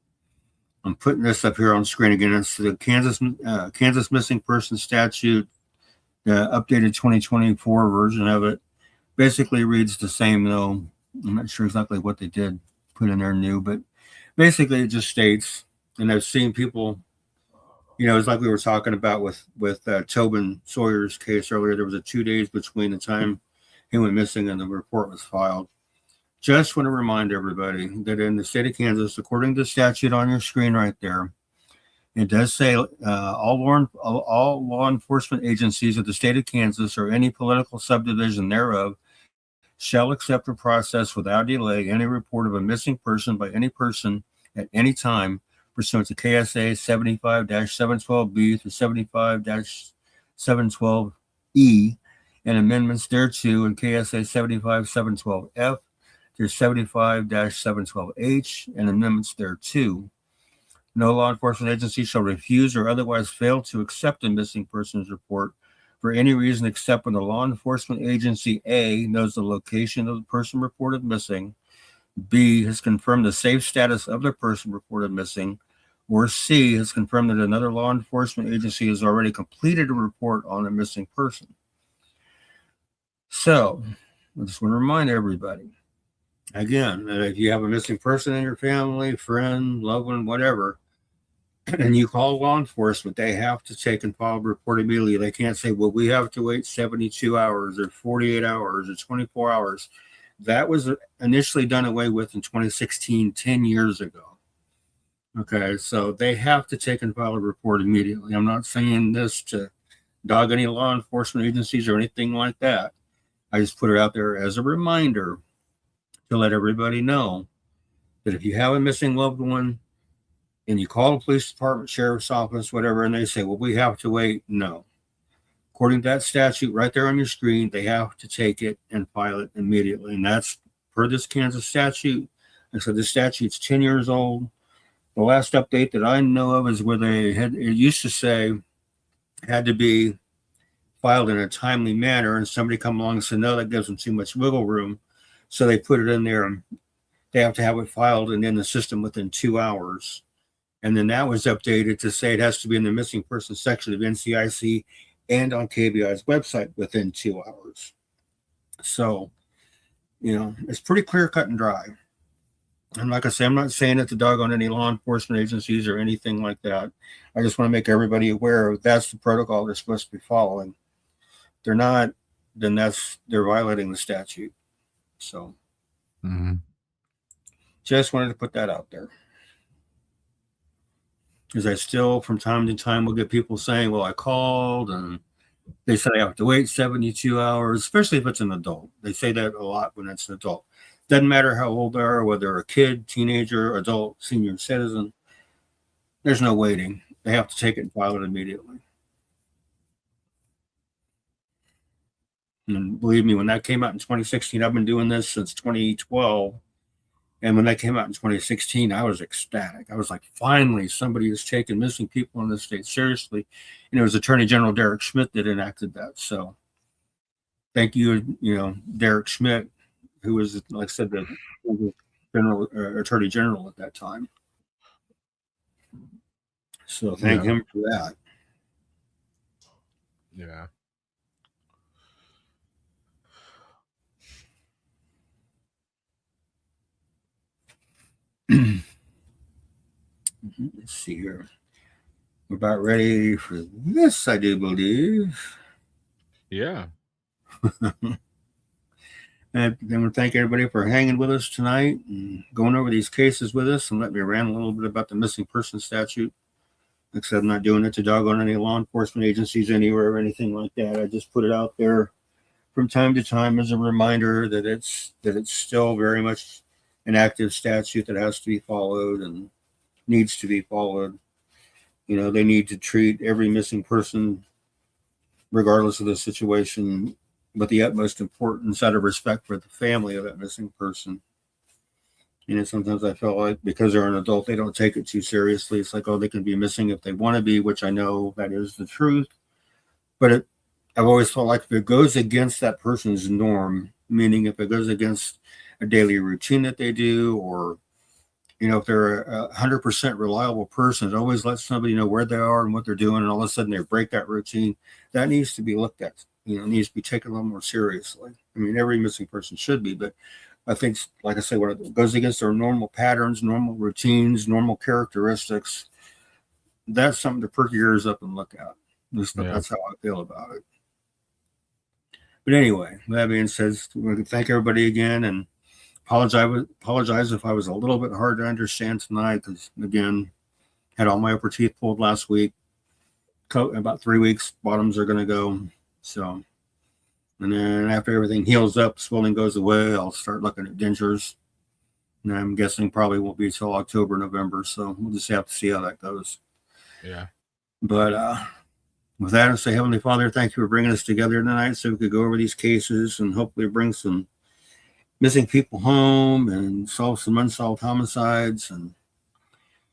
I'm putting this up here on screen again. It's the Kansas Missing Person Statute, the updated 2024 version of it. Basically reads the same, though. I'm not sure exactly what they did put in there new, but basically it just states, and I've seen people, it's like we were talking about with Tobin Sawyer's case earlier. There was a 2 days between the time he went missing and the report was filed. Just want to remind everybody that in the state of Kansas, according to the statute on your screen right there, it does say all law enforcement agencies of the state of Kansas or any political subdivision thereof shall accept or process without delay any report of a missing person by any person at any time pursuant to KSA 75-712B through 75-712E and amendments thereto and KSA 75-712F through 75-712H and amendments thereto. No law enforcement agency shall refuse or otherwise fail to accept a missing persons report for any reason except when the law enforcement agency A knows the location of the person reported missing, B has confirmed the safe status of the person reported missing, or C has confirmed that another law enforcement agency has already completed a report on a missing person. So, I just want to remind everybody, again, that if you have a missing person in your family, friend, loved one, whatever, and you call law enforcement, they have to take and file a report immediately. They can't say, well, we have to wait 72 hours or 48 hours or 24 hours. That was initially done away with in 2016, 10 years ago. Okay, so they have to take and file a report immediately. I'm not saying this to dog any law enforcement agencies or anything like that. I just put it out there as a reminder to let everybody know that if you have a missing loved one and you call the police department, sheriff's office, whatever, and they say, well, we have to wait, no. According to that statute right there on your screen, they have to take it and file it immediately. And that's per this Kansas statute. And so this statute's 10 years old. The last update that I know of is where it used to say had to be filed in a timely manner, and somebody come along and said, no, that gives them too much wiggle room. So they put it in there and they have to have it filed and in the system within 2 hours. And then that was updated to say it has to be in the missing person section of NCIC and on KBI's website within 2 hours. So, it's pretty clear, cut and dry. And like I say, I'm not saying it to dog on any law enforcement agencies or anything like that. I just want to make everybody aware of that's the protocol they're supposed to be following. If they're not, then they're violating the statute. So, just wanted to put that out there. Because I still, from time to time, will get people saying, well, I called and they said I have to wait 72 hours, especially if it's an adult. They say that a lot when it's an adult. Doesn't matter how old they are, whether a kid, teenager, adult, senior citizen. There's no waiting. They have to take it and file it immediately. And believe me, when that came out in 2016, I've been doing this since 2012. And when that came out in 2016, I was ecstatic. I was like, finally, somebody is taking missing people in this state seriously. And it was Attorney General Derek Schmidt that enacted that. So thank you, Derek Schmidt, who was, like I said, the Attorney General at that time. So thank him for that. Yeah. Let's see here. We're about ready for this, I do believe. Yeah. And then we thank everybody for hanging with us tonight and going over these cases with us and let me rant a little bit about the missing person statute. Like I said, I'm not doing it to dog on any law enforcement agencies anywhere or anything like that. I just put it out there from time to time as a reminder that it's still very much an active statute that has to be followed and needs to be followed. They need to treat every missing person, regardless of the situation, with the utmost importance out of respect for the family of that missing person. Sometimes I feel like because they're an adult, they don't take it too seriously. It's like, oh, they can be missing if they want to be, which I know that is the truth. But I've always felt like if it goes against that person's norm, meaning if it goes against a daily routine that they do, or, if they're a 100% reliable person, it always lets somebody know where they are and what they're doing, and all of a sudden they break that routine, that needs to be looked at. Needs to be taken a little more seriously. I mean, every missing person should be, but I think, like I say, when it goes against their normal patterns, normal routines, normal characteristics, that's something to perk your ears up and look at. That's how I feel about it. But anyway, that being said, we can thank everybody again and apologize if I was a little bit hard to understand tonight, because, again, had all my upper teeth pulled last week. In about 3 weeks, bottoms are going to go. So, and then after everything heals up, swelling goes away, I'll start looking at dentures. And I'm guessing probably won't be until October, November. So we'll just have to see how that goes. Yeah. But with that, I say, Heavenly Father, thank you for bringing us together tonight so we could go over these cases and hopefully bring some missing people home and solve some unsolved homicides. And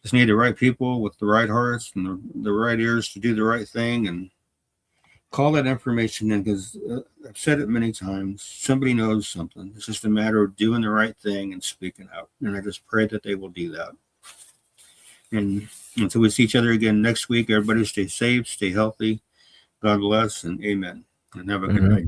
just need the right people with the right hearts and the right ears to do the right thing and call that information in, because I've said it many times. Somebody knows something. It's just a matter of doing the right thing and speaking out. And I just pray that they will do that. And until we see each other again next week, everybody stay safe, stay healthy. God bless, and amen. And have a good night.